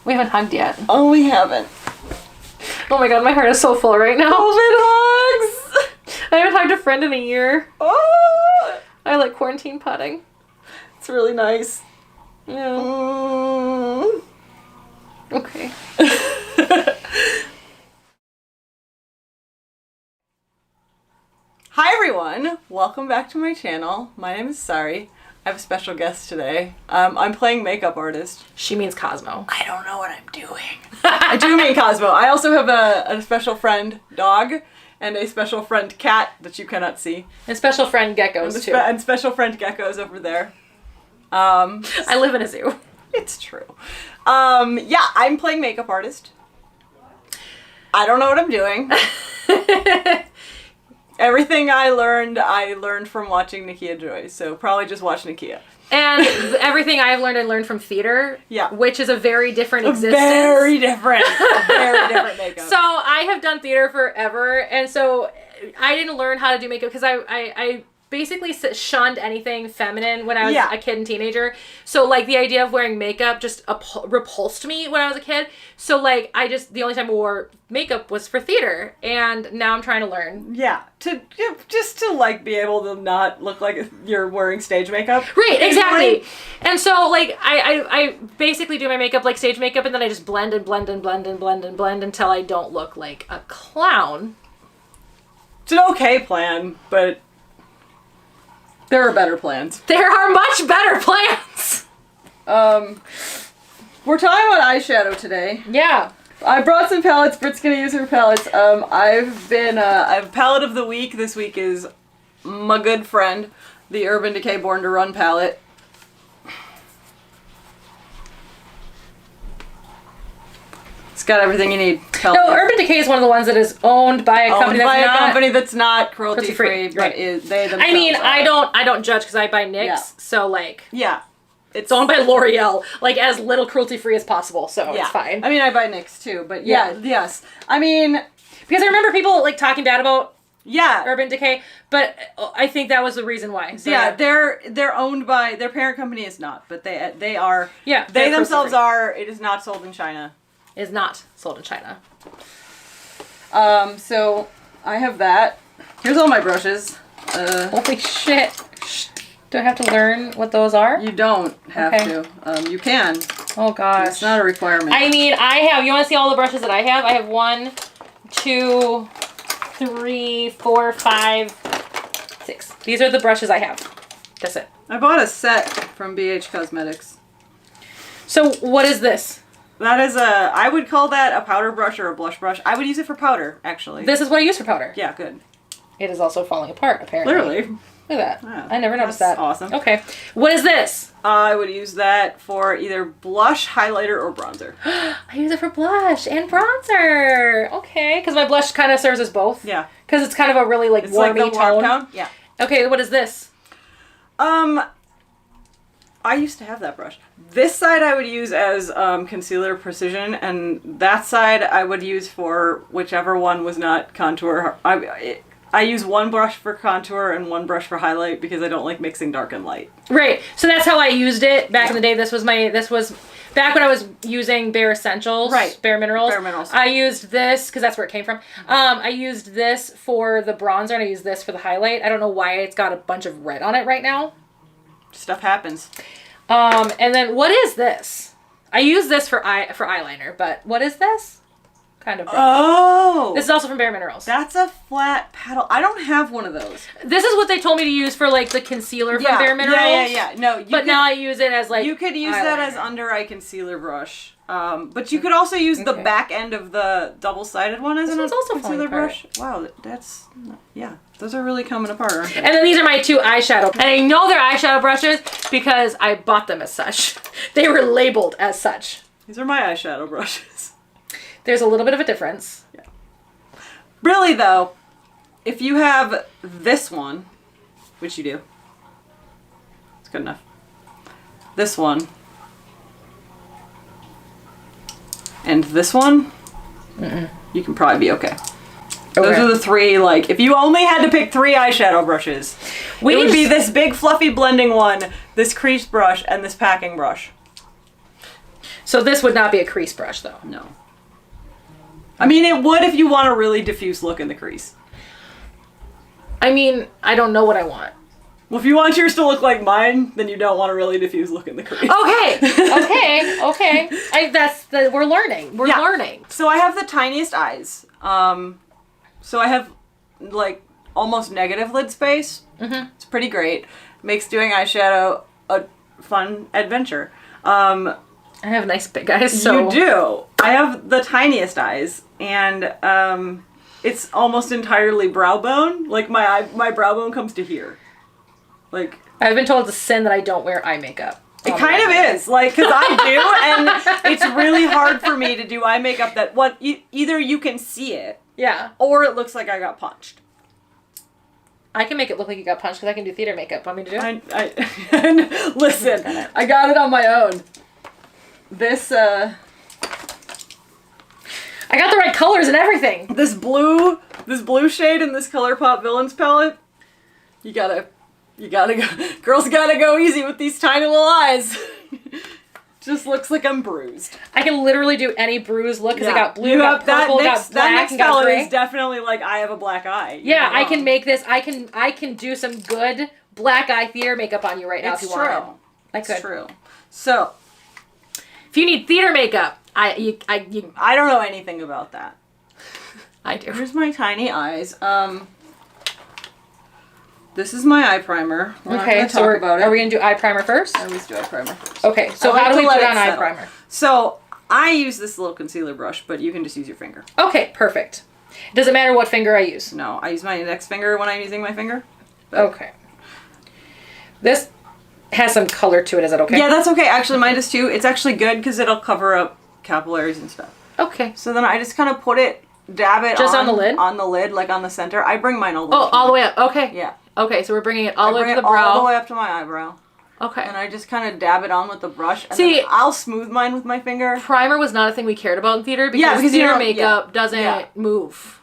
We haven't hugged yet. Oh, we haven't. Oh my god, my heart is so full right now. COVID hugs! I haven't hugged a friend in a year. Oh! I like quarantine putting. It's really nice. Yeah. Okay. Hi everyone! Welcome back to my channel. My name is Sari. I have a special guest today. I'm playing makeup artist. She means Cosmo. I don't know what I'm doing. I do mean Cosmo. I also have a special friend dog and a special friend cat that you cannot see. And special friend geckos too. And special friend geckos over there. I live in a zoo. It's true. Yeah, I'm playing makeup artist. I don't know what I'm doing. Everything I learned from watching Nakia Joy, so probably just watch Nakia. And everything I've learned, I learned from theater. Yeah. Which is a very different existence. Very different makeup. So I have done theater forever, and so I didn't learn how to do makeup because I basically shunned anything feminine when I was a kid and teenager. So like the idea of wearing makeup just repulsed me when I was a kid. So like the only time I wore makeup was for theater, and now I'm trying to learn. Yeah, just to like be able to not look like you're wearing stage makeup. Right, exactly. And so like I basically do my makeup like stage makeup, and then I just blend and blend and blend and blend and blend until I don't look like a clown. It's an okay plan, but there are better plans. There are much better plans. We're talking about eyeshadow today. Yeah. I brought some palettes. Britt's gonna use her palettes. I have a palette of the week. This week is my good friend, the Urban Decay Born to Run palette. It's got everything you need. No, Urban Decay is one of the ones that is owned by a company that's not cruelty free, but right. They themselves I mean, are. I don't judge because I buy NYX, so like it's owned by L'Oreal, like as little cruelty free as possible, so it's fine. I mean, I buy NYX too, but yes. I mean, because I remember people like talking bad about Urban Decay, but I think that was the reason why. So, they're owned by their parent company is not, but they are. Yeah, they themselves are. It is not sold in China. Is not sold in China. So I have that. Here's all my brushes. Holy shit. Do I have to learn what those are? You don't have to. You can. Oh gosh. It's not a requirement. I mean, you want to see all the brushes that I have? I have 1, 2, 3, 4, 5, 6. These are the brushes I have. That's it. I bought a set from BH Cosmetics. So what is this? That is I would call that a powder brush or a blush brush. I would use it for powder, actually. This is what I use for powder. Yeah, good. It is also falling apart, apparently. Literally. Look at that. Yeah, I never noticed that. Awesome. Okay. What is this? I would use that for either blush, highlighter, or bronzer. I use it for blush and bronzer. Okay. Because my blush kind of serves as both. Yeah. Because it's kind of a really like warmy tone. Yeah. Okay, what is this? I used to have that brush. This side I would use as concealer precision, and that side I would use for whichever one was not contour. I use one brush for contour and one brush for highlight because I don't like mixing dark and light. Right. So that's how I used it back in the day. This was back when I was using Bare Essentials. Right. Bare Minerals. Bare Minerals. I used this because that's where it came from. I used this for the bronzer and I used this for the highlight. I don't know why it's got a bunch of red on it right now. Stuff happens. And then what is this? I use this for eyeliner, but what is this? Kind of brush. Oh! This is also from Bare Minerals. That's a flat paddle. I don't have one of those. This is what they told me to use for like the concealer from Bare Minerals. Yeah. No, now I use it as like you could use eyeliner. that as under eye concealer brush. But you could also use the back end of the double-sided one as a concealer brush. Wow, that's those are really coming apart, aren't they? And then these are my 2 eyeshadow. And I know they're eyeshadow brushes because I bought them as such. They were labeled as such. These are my eyeshadow brushes. There's a little bit of a difference. Yeah. Really though, if you have this one, which you do, it's good enough. This one. And this one, you can probably be okay. Those are the 3, like, if you only had to pick 3 eyeshadow brushes, it would be this big fluffy blending one, this crease brush, and this packing brush. So this would not be a crease brush, though. No. I mean, it would if you want a really diffuse look in the crease. I mean, I don't know what I want. Well, if you want yours to look like mine, then you don't want a really diffuse look in the crease. Okay. We're learning. We're learning. So I have the tiniest eyes. So I have, like, almost negative lid space. Mm-hmm. It's pretty great. Makes doing eyeshadow a fun adventure. I have nice big eyes, so... You do. I have the tiniest eyes, and it's almost entirely brow bone. Like, my brow bone comes to here. Like... I've been told it's a sin that I don't wear eye makeup. It kind of is, like, because I do, and it's really hard for me to do eye makeup that, either you can see it, or it looks like I got punched. I can make it look like you got punched because I can do theater makeup. Want me to do it? Listen, I got it on my own. This, I got the right colors and everything. This blue shade in this ColourPop Villains palette, you gotta go, girls gotta go easy with these tiny little eyes. Just looks like I'm bruised. I can literally do any bruise look because I got blue, got purple, got black, and got gray. Is definitely like I have a black eye. Yeah, I can make this. I can do some good black eye theater makeup on you right now if you want. It's true. So, if you need theater makeup, I don't know anything about that. I do. Here's my tiny eyes. This is my eye primer. We're not gonna talk about it. Are we going to do eye primer first? I always do eye primer first. Okay, so how do we put on eye primer? So, I use this little concealer brush, but you can just use your finger. Okay, perfect. Does it matter what finger I use? No, I use my index finger when I'm using my finger. Okay. This has some color to it. Is that okay? Yeah, that's okay. Actually, mine does too. It's actually good because it'll cover up capillaries and stuff. Okay. So then I just kind of dab it just on the lid? On the lid, like on the center. I bring mine all the way up. Oh, all the way up. Okay. Yeah. Okay, so we're bringing it all the way up to the brow. All the way up to my eyebrow. Okay. And I just kind of dab it on with the brush. And then I'll smooth mine with my finger. Primer was not a thing we cared about in theater because theater makeup doesn't move.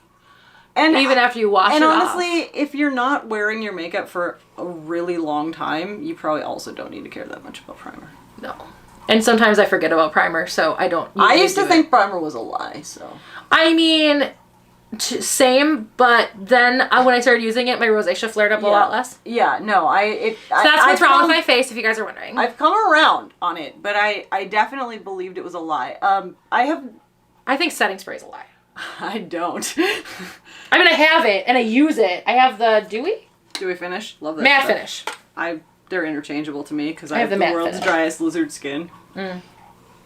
And even after you wash it off. And honestly, if you're not wearing your makeup for a really long time, you probably also don't need to care that much about primer. No. And sometimes I forget about primer, so I don't. I used to think primer was a lie, so. I mean, same, but then when I started using it, my rosacea flared up a lot less. Yeah, no, so that's what's wrong with my face, if you guys are wondering. I've come around on it, but I definitely believed it was a lie. I think setting spray is a lie. I don't. I mean, I have it, and I use it. I have the Dewy Finish. Love that Matte stuff. Finish. They're interchangeable to me, because I have the matte world's finish. driest lizard skin.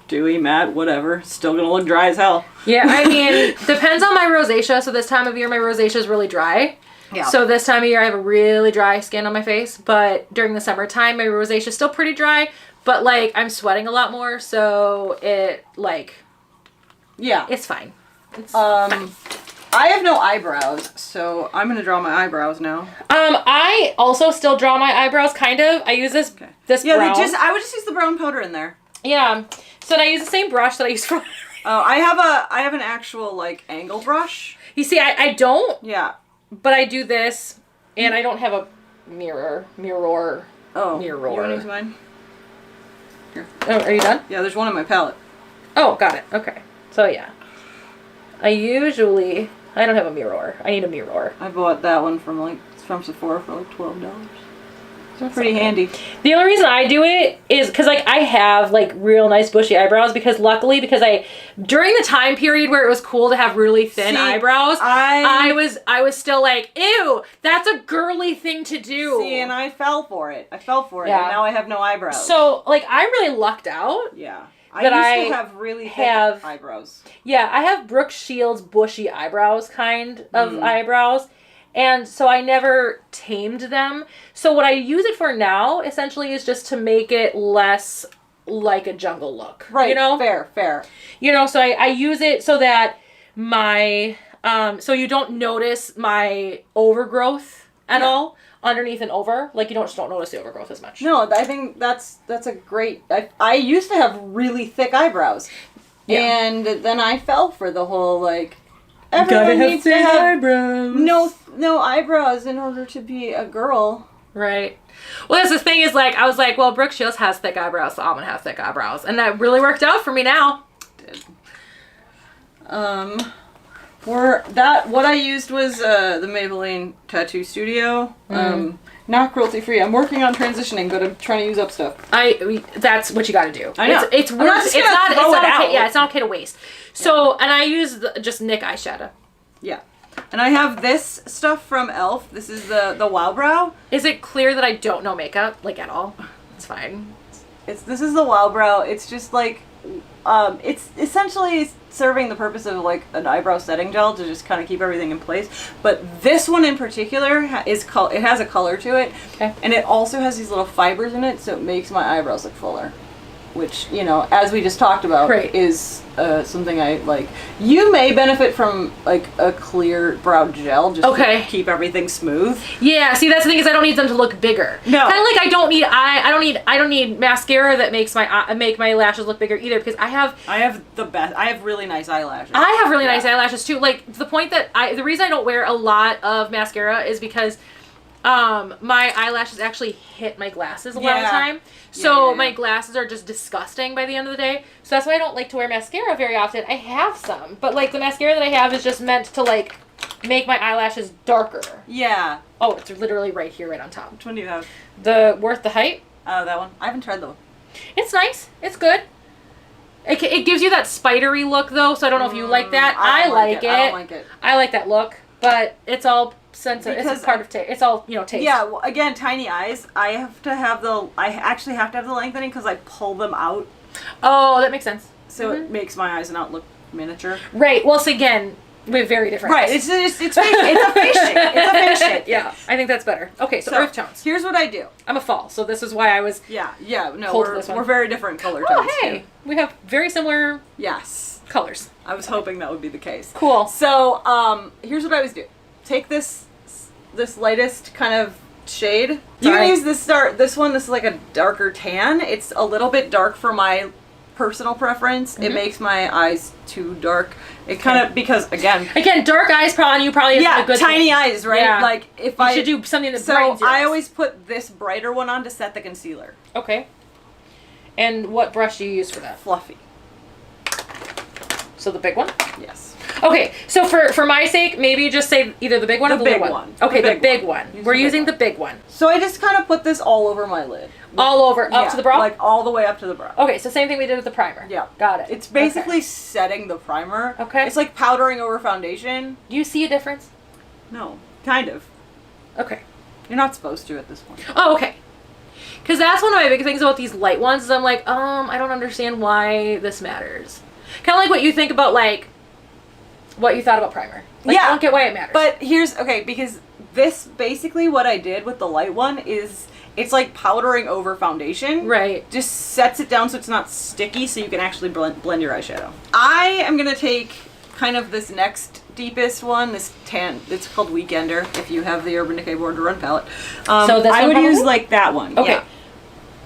Dewy, matte, whatever. Still gonna look dry as hell. Yeah, I mean, depends on my rosacea. So this time of year, my rosacea is really dry. Yeah. So this time of year, I have a really dry skin on my face. But during the summertime, my rosacea is still pretty dry. But, like, I'm sweating a lot more. So it, like... Yeah. It's fine. It's fine. I have no eyebrows, so I'm gonna draw my eyebrows now. I also still draw my eyebrows, kind of. I use this brown. I would just use the brown powder in there. Yeah. So I use the same brush that I use for... Oh, I have an actual, like, angle brush. You see, I don't. Yeah. But I do this, and I don't have a mirror. Oh. Mirror. You want to use mine? Here. Oh, are you done? Yeah, there's one in my palette. Oh, got it. Okay. So, yeah. I don't have a mirror. I need a mirror. I bought that one from Sephora for like $12. It's pretty handy. The only reason I do it is because, like, I have, like, real nice bushy eyebrows because during the time period where it was cool to have really thin eyebrows, I was still like, ew, that's a girly thing to do. See, and I fell for it. And now I have no eyebrows. So, like, I really lucked out. Yeah. I used to have really thick eyebrows. Yeah, I have Brooke Shields bushy eyebrows kind of eyebrows. And so I never tamed them. So what I use it for now, essentially, is just to make it less like a jungle look. Right, you know? Fair. You know, so I use it so that so you don't notice my overgrowth at all underneath and over. Like, you don't notice the overgrowth as much. No, I think that's a great... I used to have really thick eyebrows. Yeah. And then I fell for the whole, like... Everyone needs to have eyebrows. No eyebrows in order to be a girl. Right. Well, that's the thing is, like, I was like, well, Brooke just has thick eyebrows, so I'm gonna have thick eyebrows. And that really worked out for me now. Did. For that, what I used was the Maybelline Tattoo Studio. Not cruelty free. I'm working on transitioning, but I'm trying to use up stuff. That's what you got to do. I know. It's worth. It's not okay. Yeah, it's not okay to waste. So, and I use just Nick eyeshadow. Yeah. And I have this stuff from e.l.f. This is the Wow Brow. Is it clear that I don't know makeup, like, at all? It's fine. This is the Wow Brow. It's just like, it's essentially serving the purpose of like an eyebrow setting gel to just kind of keep everything in place. But this one in particular it has a color to it. Okay. And it also has these little fibers in it, so it makes my eyebrows look fuller. Which, you know, as we just talked about, is something I like. You may benefit from like a clear brow gel just to keep everything smooth. Yeah, see, that's the thing is I don't need them to look bigger. No, kind of like I don't need mascara that makes make my lashes look bigger either, because I have the best. I have really nice eyelashes. I have really nice eyelashes too. Like, to the point that the reason I don't wear a lot of mascara is because my eyelashes actually hit my glasses a lot of the time. So my glasses are just disgusting by the end of the day. So that's why I don't like to wear mascara very often. I have some, but like the mascara that I have is just meant to like make my eyelashes darker. Yeah. Oh, it's literally right here, right on top. Which one do you have? The Worth the Hype. Oh, that one. I haven't tried that one. It's nice. It's good. It gives you that spidery look though, so I don't know if you like that. I like it. I don't like it. I like that look, but it's all sensitive. It's part of taste. It's all, taste. Yeah, well, again, tiny eyes. I actually have to have the lengthening because I pull them out. Oh, that makes sense. So it makes my eyes not look miniature. Right. Well, so again, we have very different eyes. Right. It's a face shape. It's a face shape. Yeah, I think that's better. Okay, so earth tones. Here's what I do. I'm a fall, so this is why I was. Yeah. No, we're very different color tones. Oh, hey, we have very similar. Yes. Colors. I was hoping that would be the case. Cool. So, here's what I always do. Take this lightest kind of shade. You can use this one. This is like a darker tan. It's a little bit dark for my personal preference. It makes my eyes too dark. It kind of, because again, dark eyes probably isn't a good tiny thing. Eyes, right? Yeah. Like if you should do something that brightens your eyes. I always put this brighter one on to set the concealer. Okay. And what brush do you use for that? Fluffy. So the big one? Yes. Okay, so for my sake, maybe just say either the big one or the little one. Okay, the big one. We're using the big one. So I just kind of put this all over my lid. All over, up to the brow? Like all the way up to the brow. Okay, so same thing we did with the primer. Yeah. Got it. It's basically setting the primer. Okay. It's like powdering over foundation. Do you see a difference? No, kind of. Okay. You're not supposed to at this point. Oh, okay. Because that's one of my big things about these light ones is I'm like, I don't understand why this matters. Kind of like what you think about, like, what you thought about primer. Like, I don't get why it matters. But because this, basically what I did with the light one is, it's like powdering over foundation. Right. Just sets it down so it's not sticky so you can actually blend your eyeshadow. I am going to take kind of this next deepest one, this tan, it's called Weekender, if you have the Urban Decay Born to Run palette. So this I would use like that one. Okay. Yeah.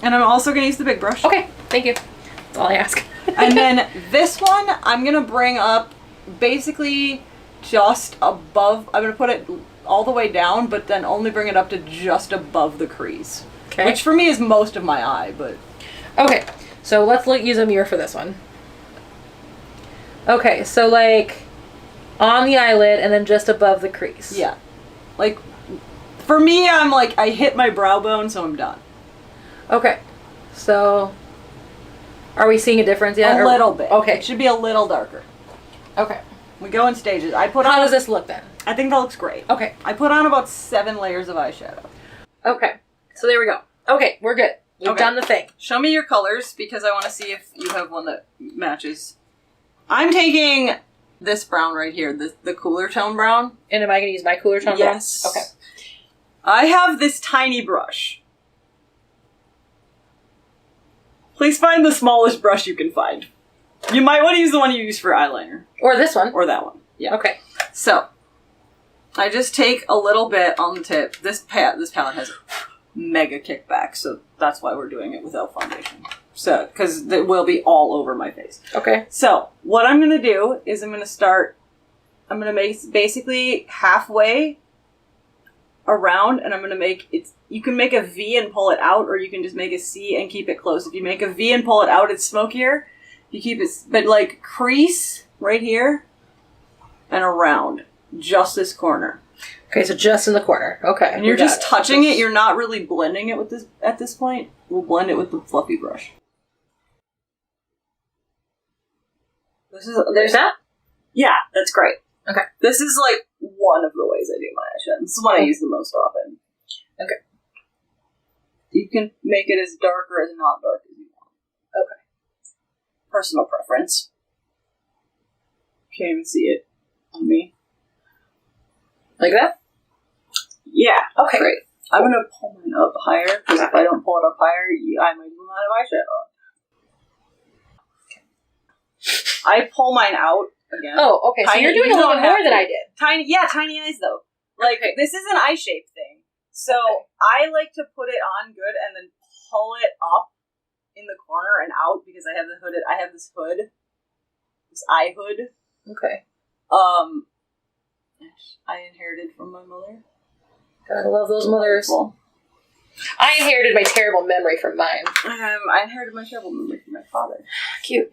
And I'm also going to use the big brush. Okay, thank you. That's all I ask. And then this one, I'm going to bring up basically just above, I'm going to put it all the way down, but then only bring it up to just above the crease. Okay. Which for me is most of my eye, but... Okay, so let's use a mirror for this one. Okay, so like on the eyelid and then just above the crease. Yeah. Like, for me, I'm like, I hit my brow bone, so I'm done. Okay, so are we seeing a difference yet? A little bit. Okay. It should be a little darker. Okay. We go in stages. How does this look then? I think that looks great. Okay. I put on about 7 layers of eyeshadow. Okay. So there we go. Okay, we're good. We've done the thing. Show me your colors because I want to see if you have one that matches. I'm taking this brown right here, the cooler tone brown. And am I going to use my cooler tone brown? Yes. Okay. I have this tiny brush. Please find the smallest brush you can find. You might want to use the one you use for eyeliner. Or this one. Or that one. Yeah. Okay. So, I just take a little bit on the tip. This palette has a mega kickback, so that's why we're doing it without foundation. So, because it will be all over my face. Okay. So, what I'm going to do is I'm going to make basically halfway around, and I'm going to make it... You can make a V and pull it out, or you can just make a C and keep it close. If you make a V and pull it out, it's smokier. You keep it... But, like, crease right here and around. Just this corner. Okay, so just in the corner. Okay. And you're just touching it. You're not really blending it with this at this point. We'll blend it with the fluffy brush. There's that? Yeah, that's great. Okay. This is like one of the ways I do my eyeshadow. This is what I use the most often. Okay. You can make it as dark or as not dark as you want. Okay. Personal preference. Can't even see it on me. Like that? Yeah. Okay. Great. I'm going to pull mine up higher, because if I don't pull it up higher, I might run out of eyeshadow. I pull mine out again. Oh, okay. So you're doing a little more than I did. Tiny eyes, though. Like, this is an eye shape thing. So, I like to put it on good and then pull it up in the corner and out, because I have this hood. This eye hood. Okay. I inherited from my mother. Gotta love those mothers. Well, I inherited my terrible memory from mine. I inherited my terrible memory from my father. Cute.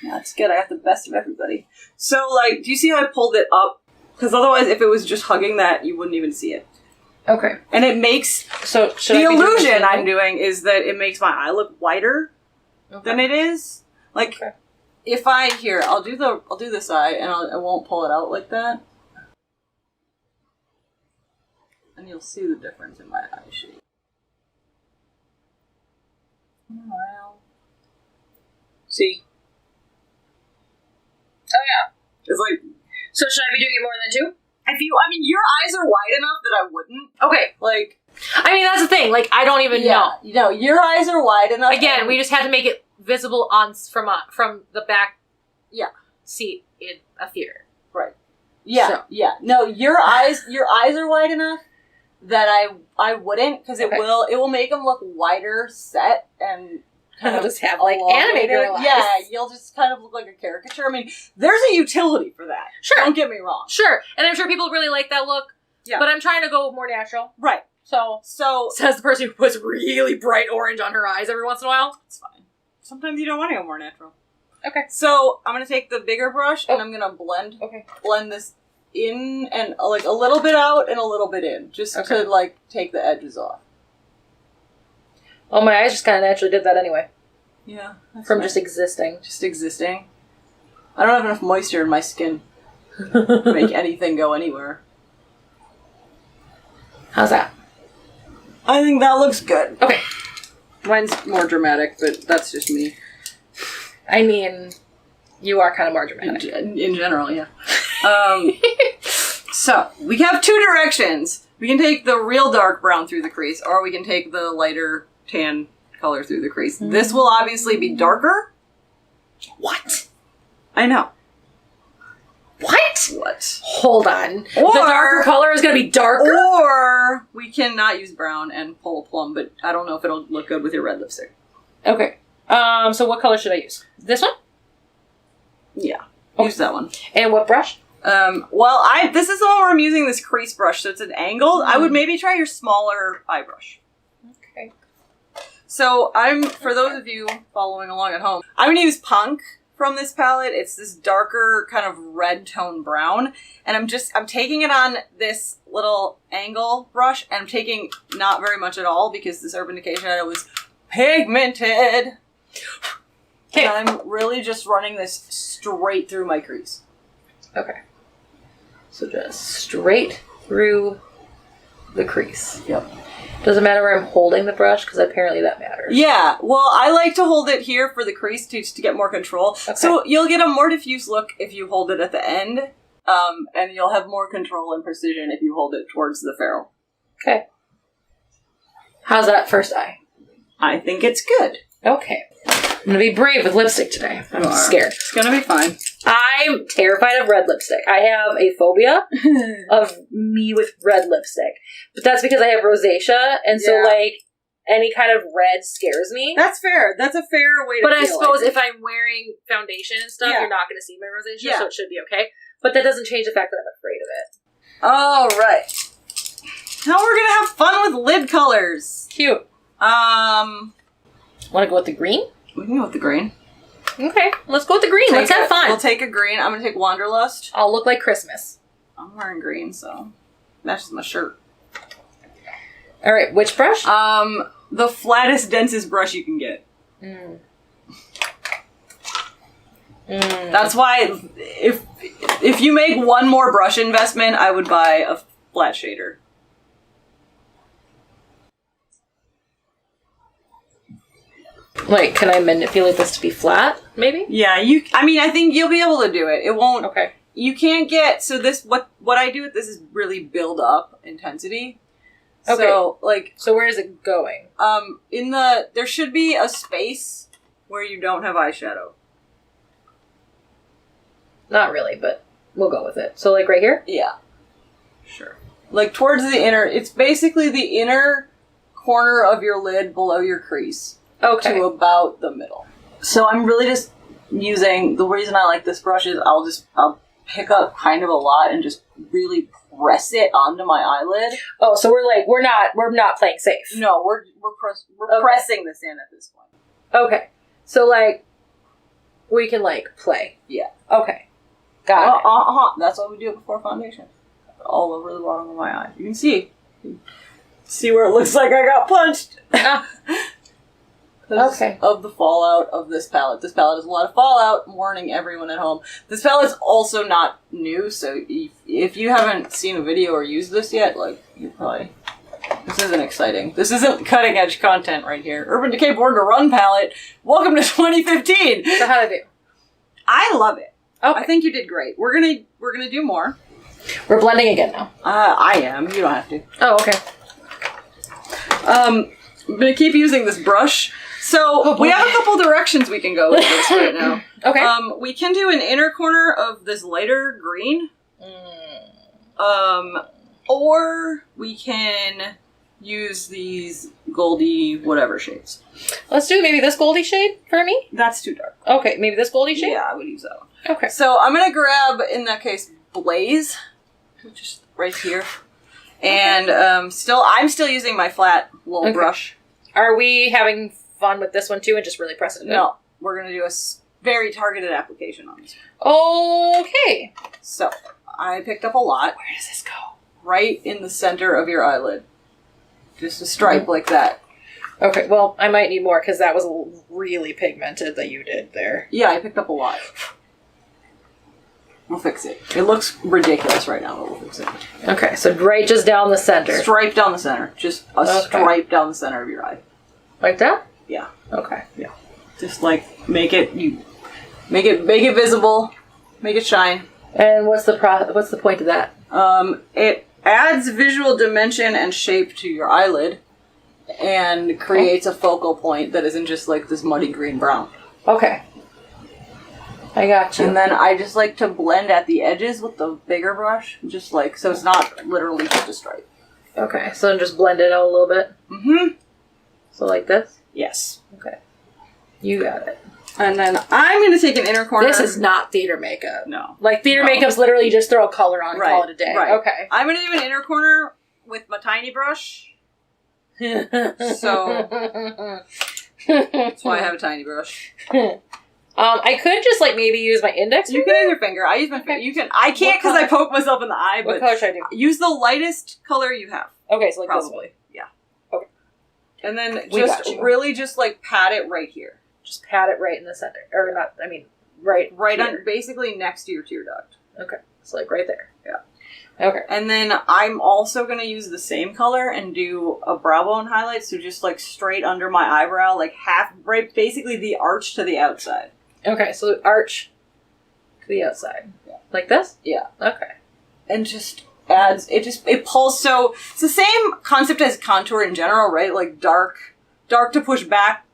Yeah, it's good. I got the best of everybody. So, like, do you see how I pulled it up? Because otherwise, if it was just hugging that, you wouldn't even see it. Okay. And it makes... So, the illusion I'm doing is that it makes my eye look wider than it is. Like, if I... Here, I'll do this eye, and I won't pull it out like that. And you'll see the difference in my eye shape. Well, see? Oh, yeah. It's like... So should I be doing it more than two? Your eyes are wide enough that I wouldn't. Okay. Like... I mean, that's the thing. Like, I don't even know. You know, your eyes are wide enough. Again, we just had to make it visible from the back seat in a theater. Right. Yeah, So. yeah. No, your eyes are wide enough that I wouldn't, because it will make them look wider set and kind I'll of just have like anime girl eyes. Yeah, you'll just kind of look like a caricature. I mean, there's a utility for that. Sure. Don't get me wrong. Sure. And I'm sure people really like that look. Yeah. But I'm trying to go more natural. Right. So says the person who puts really bright orange on her eyes every once in a while. It's fine. Sometimes you don't want to go more natural. Okay. So I'm gonna take the bigger brush and I'm gonna blend this in and like a little bit out and a little bit in, just to like take the edges off. Oh, my eyes just kind of naturally did that anyway. Yeah. From just existing. Just existing. I don't have enough moisture in my skin to make anything go anywhere. How's that? I think that looks good. Okay. Mine's more dramatic, but that's just me. I mean, you are kind of more dramatic. In general, yeah. So, we have two directions. We can take the real dark brown through the crease, or we can take the lighter tan color through the crease. Mm-hmm. This will obviously be darker. What? I know. What? Hold on. Or, the darker color is going to be darker? Or we can not use brown and pull a plum, but I don't know if it'll look good with your red lipstick. Okay. So what color should I use? This one? Yeah. Use that one. And what brush? This is the one where I'm using this crease brush, so it's an angled. I would maybe try your smaller eye brush. Okay. So for those of you following along at home, I'm going to use Punk from this palette. It's this darker kind of red tone brown. And I'm taking it on this little angle brush, and I'm taking not very much at all because this Urban Decay shadow is pigmented. Okay. And I'm really just running this straight through my crease. Okay. So just straight through the crease. Yep. Doesn't matter where I'm holding the brush, because apparently that matters. Yeah, well, I like to hold it here for the crease to get more control. Okay. So you'll get a more diffuse look if you hold it at the end, and you'll have more control and precision if you hold it towards the ferrule. Okay. How's that first eye? I think it's good. Okay. I'm going to be brave with lipstick today. I'm scared. It's going to be fine. I'm terrified of red lipstick. I have a phobia of me with red lipstick. But that's because I have rosacea, and so, like, any kind of red scares me. That's fair. That's a fair way to But feel I suppose it. if I'm wearing foundation and stuff, you're not going to see my rosacea, so it should be okay. But that doesn't change the fact that I'm afraid of it. All right. Now we're gonna have fun with lid colors. Cute. Want to go with the green? We can go with the green. Okay, let's go with the green. Let's have fun. We'll take a green. I'm gonna take Wanderlust. I'll look like Christmas. I'm wearing green, so matches my shirt. All right, which brush? The flattest, densest brush you can get. That's why if you make one more brush investment, I would buy a flat shader. Like, can I manipulate this to be flat, maybe? Yeah, I think you'll be able to do it. It won't... Okay. You can't get... So this... What I do with this is really build up intensity. Okay. So, like... So where is it going? There should be a space where you don't have eyeshadow. Not really, but we'll go with it. So, like, right here? Yeah. Sure. Like, towards the inner... It's basically the inner corner of your lid below your crease. Okay. To about the middle. So I'm really just using... The reason I like this brush is I'll pick up kind of a lot and just really press it onto my eyelid. Oh, so we're not playing safe. No, we're pressing this in at this point. Okay. So, like, we can, like, play. Yeah. Okay. Got it. That's what we do before foundation. All over the bottom of my eye. You can see. See where it looks like I got punched. Okay. Of the fallout of this palette. This palette has a lot of fallout. I'm warning everyone at home. This palette's also not new, so if you haven't seen a video or used this yet, like, you probably... This isn't exciting. This isn't cutting-edge content right here. Urban Decay Born to Run palette. Welcome to 2015! So how'd I do? I love it. Okay. I think you did great. We're gonna do more. We're blending again now. I am. You don't have to. Oh, okay. I'm gonna keep using this brush. So, we have a couple directions we can go with this right now. Okay. We can do an inner corner of this lighter green. Or we can use these goldy whatever shades. Let's do maybe this goldy shade for me. That's too dark. Okay, maybe this goldy shade? Yeah, I would use that one. Okay. So, I'm gonna grab, in that case, Blaze. Which is right here. And I'm still using my flat little brush. Are we having fun with this one too and just really press it in? No, we're going to do a very targeted application on this one. Okay. So, I picked up a lot. Where does this go? Right in the center of your eyelid. Just a stripe like that. Okay, well, I might need more because that was really pigmented that you did there. Yeah, I picked up a lot. We'll fix it. It looks ridiculous right now, but we'll fix it. Okay, so right just down the center. Stripe down the center. Just a stripe down the center of your eye. Like that? Yeah. Okay. Yeah. Just like make it visible, make it shine. And what's the point of that? It adds visual dimension and shape to your eyelid and creates a focal point that isn't just like this muddy green brown. Okay. I got you. And then I just like to blend at the edges with the bigger brush, just like, so it's not literally just a stripe. Okay, so then just blend it out a little bit? Mm-hmm. So like this? Yes. Okay. You got it. And then I'm going to take an inner corner. This is not theater makeup. No. Like, theater makeup's literally just throw a color on and call it a day. Right. Okay. I'm going to do an inner corner with my tiny brush. So, that's why I have a tiny brush. I could just, like, maybe use my index finger. You can use your finger. I use my finger. I can't because I poke myself in the eye, What but color should I do? use the lightest color you have. Okay, so like Probably. this one. Yeah. Okay. And then We got you. really just like pat it right here. Just pat it right in the center. Or not, I mean, right on, basically next to your tear duct. Okay. So like right there. Yeah. Okay. And then I'm also going to use the same color and do a brow bone highlight. So just like straight under my eyebrow, like right, basically the arch to the outside. Okay, so arch to the outside. Yeah. Like this? Yeah. Okay. And just adds, it pulls, so it's the same concept as contour in general, right? Like dark to push back,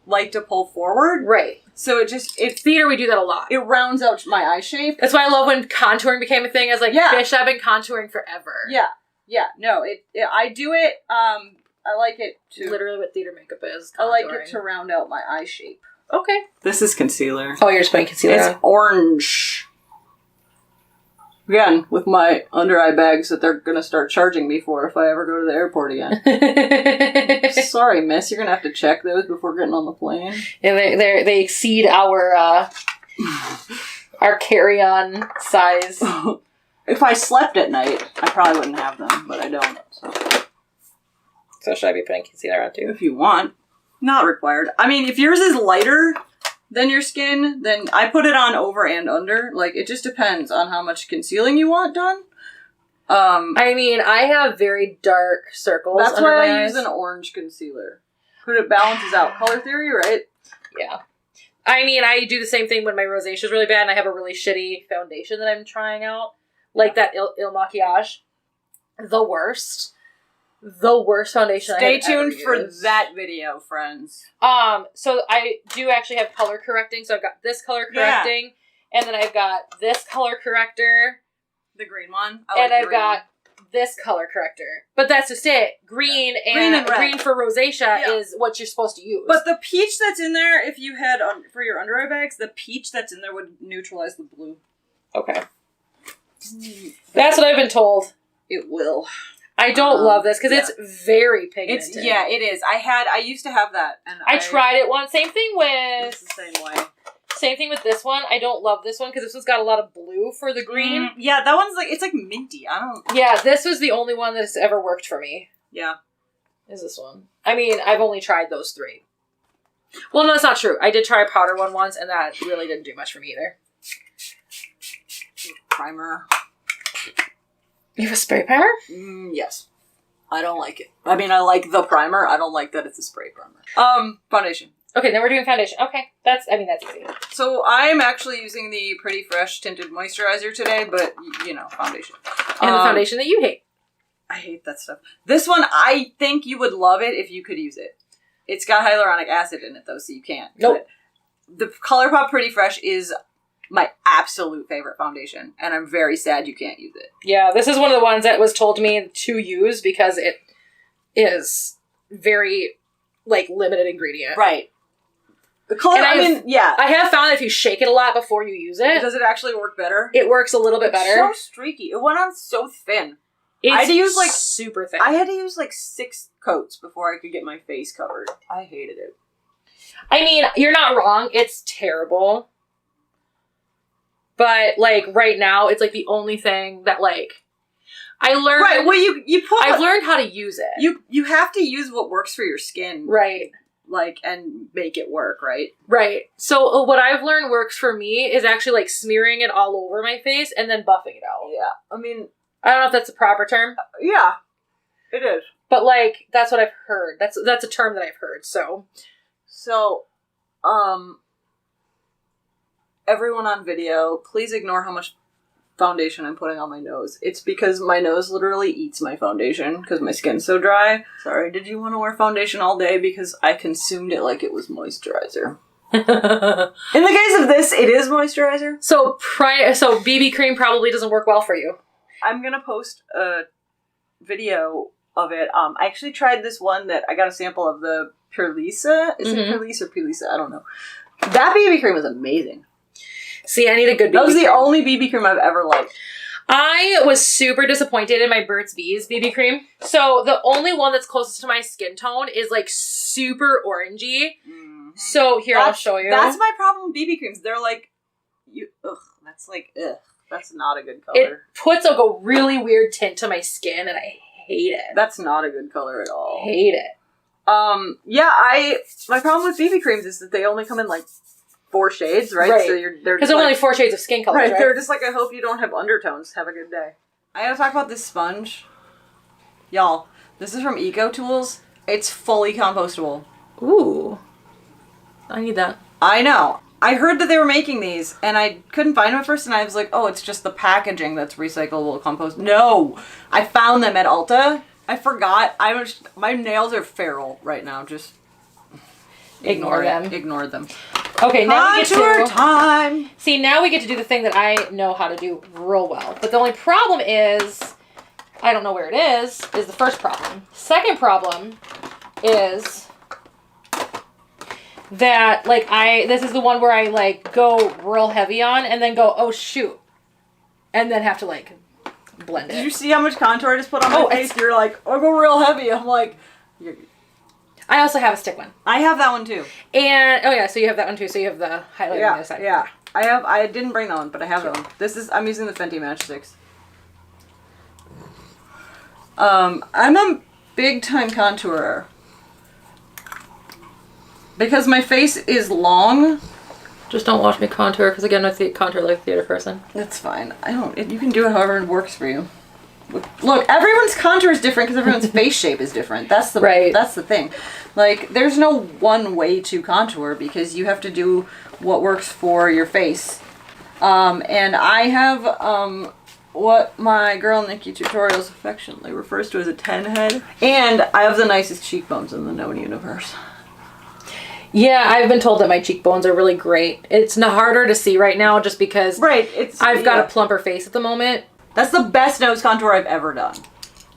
light to pull forward. Right. So Theater, we do that a lot. It rounds out my eye shape. That's why I love when contouring became a thing. I was like, bitch, I've been contouring forever. Yeah. Yeah. No, I do it, I like it to... Literally what theater makeup is. I like it to round out my eye shape. Okay. This is concealer. Oh, you're just putting concealer on? It's orange. Again, with my under-eye bags that they're gonna start charging me for if I ever go to the airport again. Sorry, miss, you're gonna have to check those before getting on the plane. And they exceed our carry-on size. If I slept at night, I probably wouldn't have them, but I don't. So should I be putting concealer on too? If you want. Not required. I mean, if yours is lighter than your skin, then I put it on over and under. Like, it just depends on how much concealing you want done. I mean, I have very dark circles. That's under why my I eyes. use an orange concealer. But it balances out. Color theory, right? Yeah. I mean, I do the same thing when my rosacea is really bad and I have a really shitty foundation that I'm trying out. Like that Il Makiage. The worst. The worst foundation Stay I have tuned ever for used. that video, friends. So I do actually have color correcting. So I've got this color correcting. And then I've got this color corrector. The green one. And I've got this color corrector. But that's just it. Green and green for rosacea is what you're supposed to use. But the peach that's in there, if you had, for your under eye bags, the peach that's in there would neutralize the blue. Okay. That's what I've been told. It will. I don't love this because it's very pigmented. It is. I used to have that. And I tried it once. Same thing with... It's the same way. Same thing with this one. I don't love this one because this one's got a lot of blue for the green. Yeah, that one's like, it's like minty. I don't... Yeah, this was the only one that's ever worked for me. Yeah. Is this one. I mean, I've only tried those three. Well, no, that's not true. I did try a powder one once and that really didn't do much for me either. Primer. You have a spray primer? Yes. I don't like it. I mean, I like the primer. I don't like that it's a spray primer. Foundation. Okay, then we're doing foundation. Okay, that's easy. So I'm actually using the Pretty Fresh Tinted Moisturizer today, but, you know, foundation. And the foundation that you hate. I hate that stuff. This one, I think you would love it if you could use it. It's got hyaluronic acid in it, though, so you can't. Nope. But the ColourPop Pretty Fresh is my absolute favorite foundation, and I'm very sad you can't use it. Yeah, this is one of the ones that was told to me to use because it is very, like, limited ingredient. Right. The color, I have found that if you shake it a lot before you use it... Does it actually work better? It works a little bit better. It's so streaky. It went on so thin. It's I had to use, like, super thin. I had to use, like, 6 coats before I could get my face covered. I hated it. I mean, you're not wrong. It's terrible. But, like, right now, it's, like, the only thing that, like... I learned... Right, well, you put... I've learned how to use it. You have to use what works for your skin. Right. Like, and make it work, right? Right. So, what I've learned works for me is actually, like, smearing it all over my face and then buffing it out. Yeah. I mean... I don't know if that's a proper term. Yeah. It is. But, like, that's what I've heard. That's a term that I've heard, so... So, everyone on video, please ignore how much foundation I'm putting on my nose. It's because my nose literally eats my foundation because my skin's so dry. Sorry, did you want to wear foundation all day? Because I consumed it like it was moisturizer. In the case of this, it is moisturizer. So BB cream probably doesn't work well for you. I'm gonna post a video of it. I actually tried this one that I got a sample of the Purlisa. Is it Purlisa or Purlisa? I don't know. That BB cream was amazing. See, I need a good BB cream. That was the only BB cream I've ever liked. I was super disappointed in my Burt's Bees BB cream. So the only one that's closest to my skin tone is like super orangey. Mm-hmm. So here, I'll show you. That's my problem with BB creams. They're like, that's not a good color. It puts like a really weird tint to my skin and I hate it. That's not a good color at all. Hate it. My problem with BB creams is that they only come in like 4 shades, right? Right. So they're because there are only 4 shades of skin color, right? They're just like, I hope you don't have undertones. Have a good day. I gotta talk about this sponge. Y'all, this is from Eco Tools. It's fully compostable. Ooh. I need that. I know. I heard that they were making these, and I couldn't find them at first, and I was like, oh, it's just the packaging that's recyclable compost. No! I found them at Ulta. I forgot. My nails are feral right now. Just ignore them. Ignore them. Okay, now we get to... time! See, now we get to do the thing that I know how to do real well. But the only problem is... I don't know where it is the first problem. Second problem is... that, like, this is the one where I, like, go real heavy on and then go, oh, shoot. and then have to like blend it. Did you see how much contour I just put on my face? You're like, I go real heavy. I'm like, I also have a stick one. I have that one too. And oh yeah, so you have that one too. So you have the highlighter on the other side. Yeah. I didn't bring that one, but I have that one. I'm using the Fenty Matchsticks. I'm a big time contourer. Because my face is long. Just don't watch me contour, because again, I contour like a theater person. That's fine. You can do it however it works for you. Look, everyone's contour is different because everyone's face shape is different. That's the thing. Like, there's no one way to contour because you have to do what works for your face. And I have what my girl Nikki Tutorials affectionately refers to as a 10 head. And I have the nicest cheekbones in the known universe. Yeah, I've been told that my cheekbones are really great. It's harder to see right now just because I've got a plumper face at the moment. That's the best nose contour I've ever done.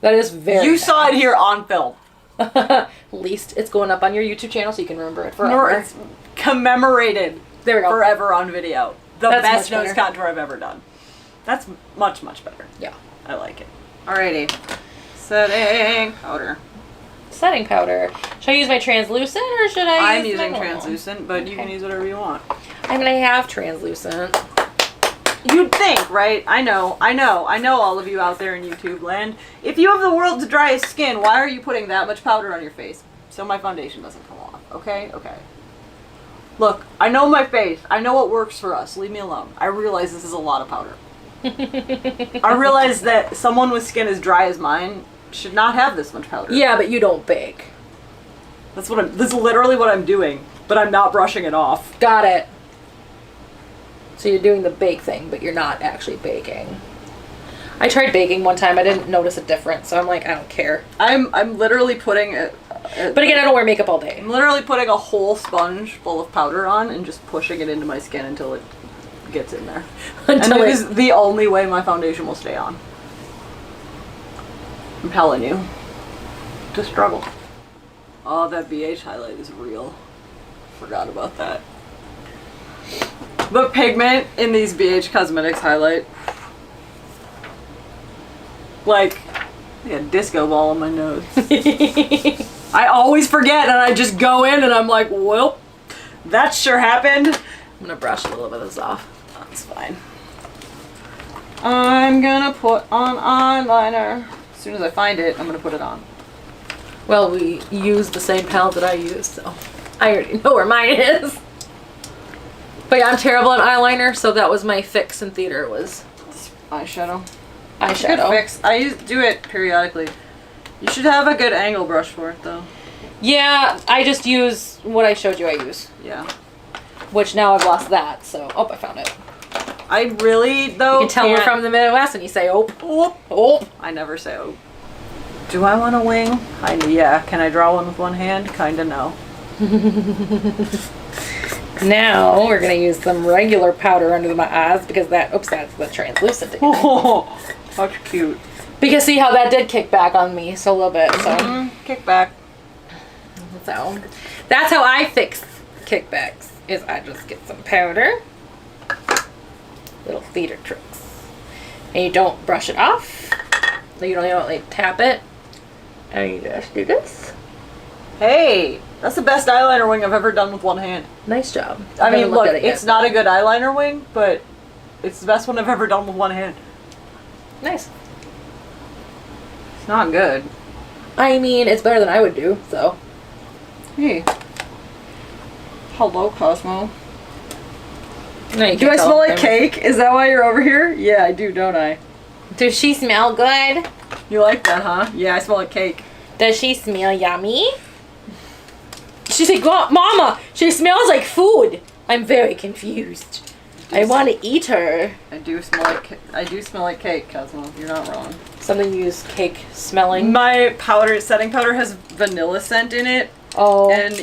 That is very You saw it here on film. At least it's going up on your YouTube channel so you can remember it forever. It's commemorated there we go. Forever on video. That's best nose better. contour I've ever done. That's much, much better. Yeah. I like it. Alrighty. Setting powder. Setting powder. Should I use my translucent or should I I'm using translucent, but you can use whatever you want. I mean, I have translucent. You'd think, right? I know all of you out there in YouTube land. If you have the world's driest skin, why are you putting that much powder on your face? So my foundation doesn't come off, okay? Okay. Look, I know my face. I know what works for us. Leave me alone. I realize this is a lot of powder. I realize that someone with skin as dry as mine should not have this much powder. Yeah, but you don't bake. This is literally what I'm doing, but I'm not brushing it off. Got it. So you're doing the bake thing, but you're not actually baking. I tried baking one time. I didn't notice a difference, so I'm like, I don't care. I'm literally putting it. But again, I don't wear makeup all day. I'm literally putting a whole sponge full of powder on and just pushing it into my skin until it gets in there. And it is the only way my foundation will stay on. I'm telling you. To struggle. Oh, that BH highlight is real. Forgot about that. The pigment in these BH Cosmetics highlight. Like a disco ball on my nose. I always forget and I just go in and I'm like, well, that sure happened. I'm gonna brush a little bit of this off. That's fine. I'm gonna put on eyeliner. As soon as I find it, I'm gonna put it on. Well, we use the same palette that I use, so I already know where mine is. But yeah, I'm terrible at eyeliner, so that was my fix in theater was eyeshadow. Eyeshadow. Good fix. I do it periodically. You should have a good angle brush for it, though. Yeah, I just use what I showed you I use. Yeah. Which now I've lost that, so... Oh, I found it. I really, though... You can tell we're from the Midwest and you say, oh. Oh. Oh. I never say, oh. Do I want a wing? Kinda, yeah. Can I draw one with one hand? Kinda, no. Now, we're going to use some regular powder under my eyes because that... Oops, that's the translucent. Oh, that's cute. Because see how that did kick back on me so a little bit, so... Mm-hmm. Kick back. So, that's how I fix kickbacks, is I just get some powder. Little theater tricks. And you don't brush it off. So you don't like tap it. And you just do this. Hey, that's the best eyeliner wing I've ever done with one hand. Nice job. I mean, look, it's not a good eyeliner wing, but it's the best one I've ever done with one hand. Nice. It's not good. I mean, it's better than I would do, so. Hey. Hello, Cosmo. No, do I smell like cake? Is that why you're over here? Yeah, I do, don't I? Does she smell good? You like that, huh? Yeah, I smell like cake. Does she smell yummy? She's like, Mama, she smells like food. I'm very confused. I want to eat her. I do smell like cake, Cosmo. You're not wrong. Something you use cake smelling. My setting powder has vanilla scent in it. Oh. And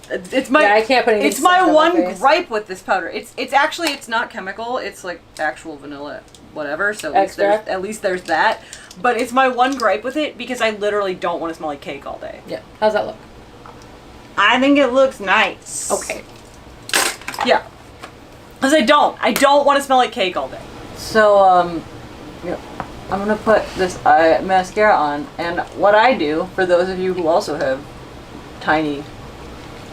it's my. Yeah, I can't put any. It's my one gripe with this powder. It's not chemical. It's like actual vanilla, whatever. So at least there's that. But it's my one gripe with it because I literally don't want to smell like cake all day. Yeah. How's that look? I think it looks nice. Okay. Yeah. Because I don't want to smell like cake all day. So, Yep. I'm gonna put this mascara on, and what I do, for those of you who also have tiny,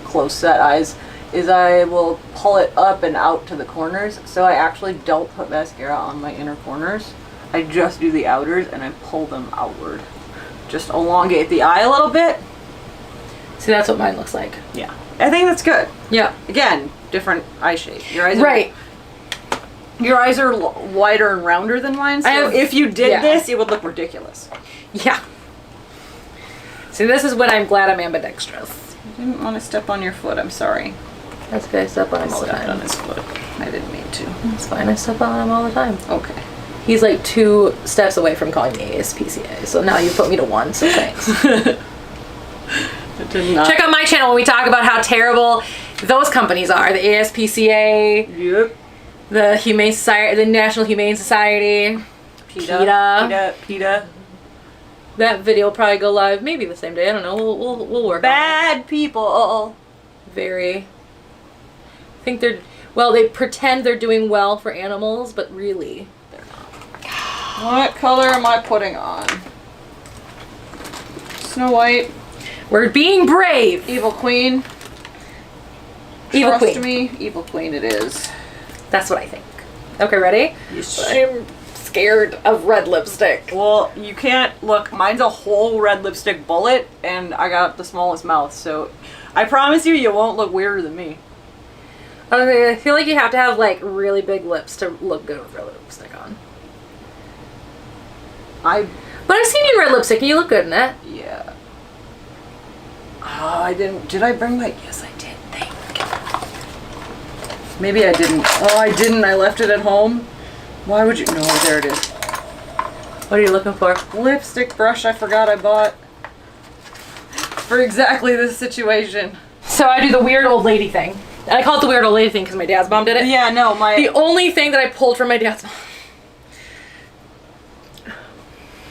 close-set eyes, is I will pull it up and out to the corners, so I actually don't put mascara on my inner corners. I just do the outers, and I pull them outward. Just elongate the eye a little bit. See, that's what mine looks like. Yeah. I think that's good. Yeah. Again, different eye shape. Your eyes are right. Your eyes are wider and rounder than mine, so if you did this, it would look ridiculous. Yeah. See, this is when I'm glad I'm ambidextrous. I didn't want to step on your foot, I'm sorry. That's okay, I step on him all the time. I stepped on his foot. I didn't mean to. It's fine, I step on him all the time. Okay. He's like 2 steps away from calling me ASPCA, so now you put me to 1, so thanks. Check out my channel when we talk about how terrible those companies are. The ASPCA. Yep. The Humane Society, the National Humane Society, PETA. That video will probably go live maybe the same day. I don't know. We'll work. Bad people. Very. I think they pretend they're doing well for animals, but really they're not. What color am I putting on? Snow White. We're being brave. Evil Queen. Evil Trust Queen. me, Evil Queen it is. That's what I think. Okay, ready? Yes. I'm scared of red lipstick. Well, you can't look. Mine's a whole red lipstick bullet, and I got the smallest mouth, so I promise you won't look weirder than me. Okay, I feel like you have to have like really big lips to look good with red lipstick on. But I've seen you in red lipstick, and you look good in it. Yeah. Oh, I didn't. Did I bring my? Yes, I did. Thank you. Maybe I didn't. Oh, I didn't. I left it at home. Why would you? No, there it is. What are you looking for? Lipstick brush I forgot I bought. For exactly this situation. So I do the weird old lady thing. And I call it the weird old lady thing because my dad's mom did it. Yeah, no, The only thing that I pulled from my dad's mom.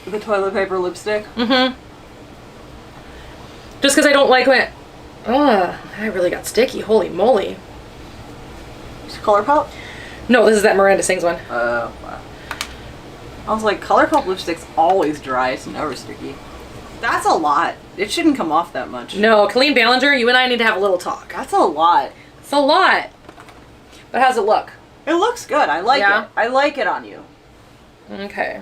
The toilet paper lipstick? Mm-hmm. Just because I don't like when it... Ugh, I really got sticky. Holy moly. ColourPop? No, this is that Miranda Sings one. Wow. I was like, ColourPop lipstick's always dry. It's never sticky. That's a lot. It shouldn't come off that much. No, Colleen Ballinger, you and I need to have a little talk. That's a lot. It's a lot. But how's it look? It looks good. I like it. I like it on you. Okay.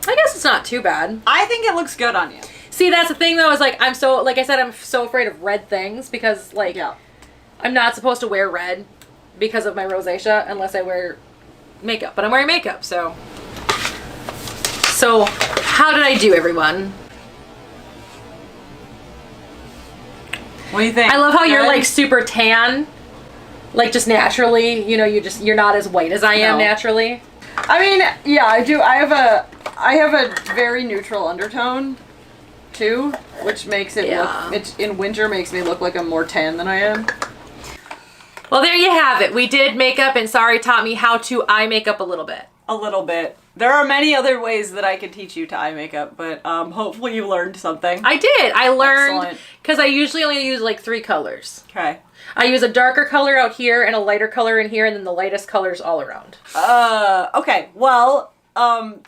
I guess it's not too bad. I think it looks good on you. See, that's the thing though, is like, like I said, I'm so afraid of red things because like, I'm not supposed to wear red because of my rosacea unless I wear makeup, but I'm wearing makeup, so how did I do, everyone? What do you think? I love how you're like super tan, like just naturally, you know, you're not as white as I am naturally. I mean, yeah, I do. I have a very neutral undertone too, which makes it look, in winter makes me look like I'm more tan than I am. Well, there you have it. We did makeup, and Sari taught me how to eye makeup a little bit. A little bit. There are many other ways that I could teach you to eye makeup, but hopefully you learned something. I did. I learned because I usually only use like 3 colors. Okay. I use a darker color out here and a lighter color in here, and then the lightest colors all around. Okay. Well,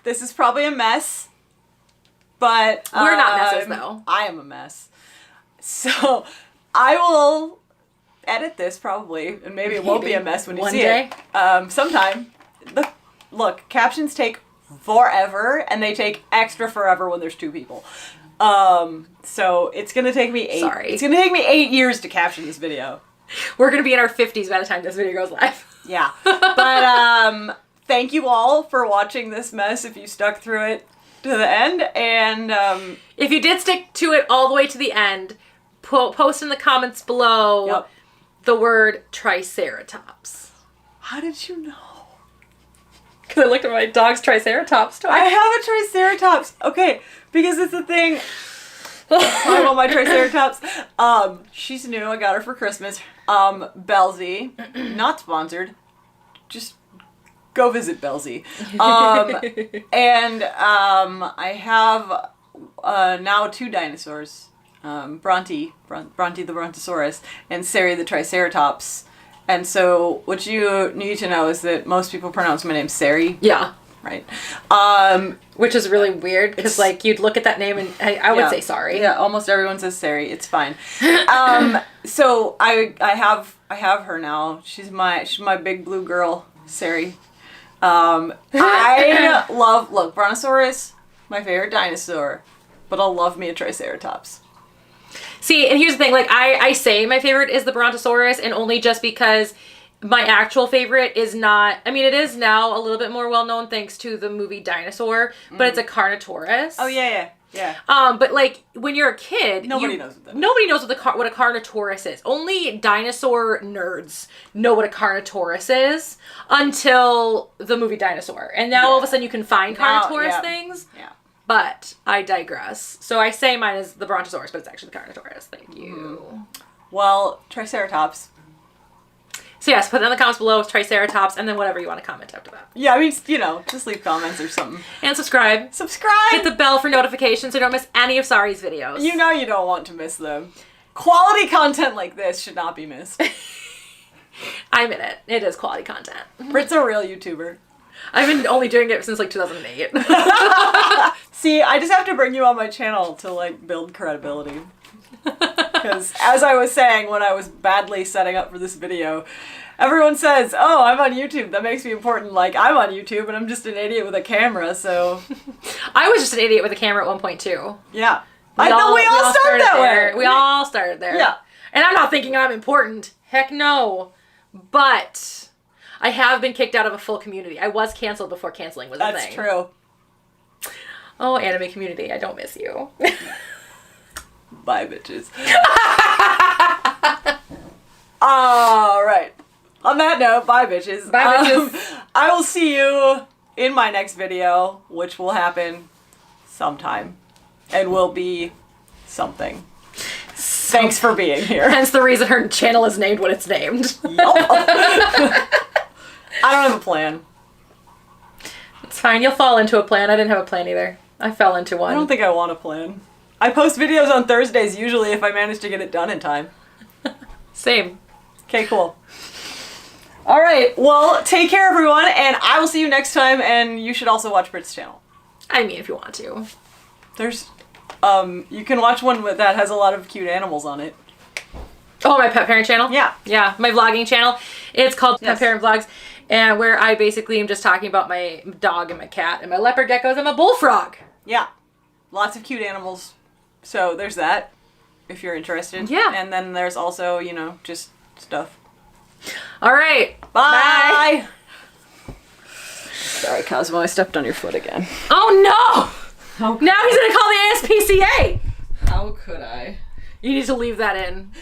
this is probably a mess, but we're not messes though. I am a mess. So I will edit this probably, and maybe it won't be a mess when you see it. Sometime. Look, captions take forever, and they take extra forever when there's 2 people. So it's gonna take me 8. Sorry. It's gonna take me 8 years to caption this video. We're gonna be in our 50s by the time this video goes live. Yeah. But thank you all for watching this mess if you stuck through it to the end, and if you did stick to it all the way to the end, post in the comments below the word Triceratops. How did you know? Because I looked at my dog's Triceratops toy. I have a Triceratops. Okay, because it's a thing. I want my Triceratops. She's new. I got her for Christmas. Belzy, not sponsored. Just go visit Belzy. And I have now 2 dinosaurs. Bronte the Brontosaurus, and Sari the Triceratops. And so what you need to know is that most people pronounce my name Sari. Yeah. Right. Which is really weird because like you'd look at that name and I would say sorry. Yeah, almost everyone says Sari. It's fine. So I have her now. She's my big blue girl, Sari. I look, Brontosaurus, my favorite dinosaur, but I'll love me a Triceratops. See, and here's the thing, like I say my favorite is the Brontosaurus, and only just because my actual favorite is not, I mean, it is now a little bit more well known thanks to the movie Dinosaur, but it's a Carnotaurus. Oh yeah. But like when you're a kid, nobody knows what that is. Nobody knows what a Carnotaurus is. Only dinosaur nerds know what a Carnotaurus is until the movie Dinosaur. And now all of a sudden you can find Carnotaurus things. Yeah. But I digress. So I say mine is the Brontosaurus, but it's actually the Carnotaurus. Thank you. Well, Triceratops. So yes, put it in the comments below with Triceratops and then whatever you want to comment after that. Yeah, I mean, just leave comments or something. And subscribe. Hit the bell for notifications so you don't miss any of Sari's videos. You know you don't want to miss them. Quality content like this should not be missed. I'm in it. It is quality content. Britt's a real YouTuber. I've been only doing it since like 2008. See, I just have to bring you on my channel to like build credibility. Because as I was saying when I was badly setting up for this video, everyone says, oh, I'm on YouTube. That makes me important. Like, I'm on YouTube and I'm just an idiot with a camera, so... I was just an idiot with a camera at one point, too. Yeah. I know we all started that way. We all started there. Yeah. And I'm not thinking I'm important. Heck no. But I have been kicked out of a full community. I was canceled before canceling was a thing. That's true. Oh, anime community, I don't miss you. Bye, bitches. All right. On that note, bye, bitches. Bye, bitches. I will see you in my next video, which will happen sometime, and will be something. Thanks for being here. Hence the reason her channel is named what it's named. I don't have a plan. It's fine. You'll fall into a plan. I didn't have a plan either. I fell into one. I don't think I want a plan. I post videos on Thursdays usually if I manage to get it done in time. Same. Okay, cool. All right, well, take care, everyone, and I will see you next time, and you should also watch Britt's channel. I mean, if you want to. There's, you can watch one that has a lot of cute animals on it. Oh, my pet parent channel? Yeah. Yeah, my vlogging channel. It's called Pet Parent Vlogs, and where I basically am just talking about my dog and my cat and my leopard geckos and my bullfrog. Yeah. Lots of cute animals. So there's that, if you're interested. Yeah. And then there's also, just stuff. All right. Bye. Bye. Sorry, Cosmo, I stepped on your foot again. Oh, no. Now he's going to call the ASPCA. How could I? You need to leave that in.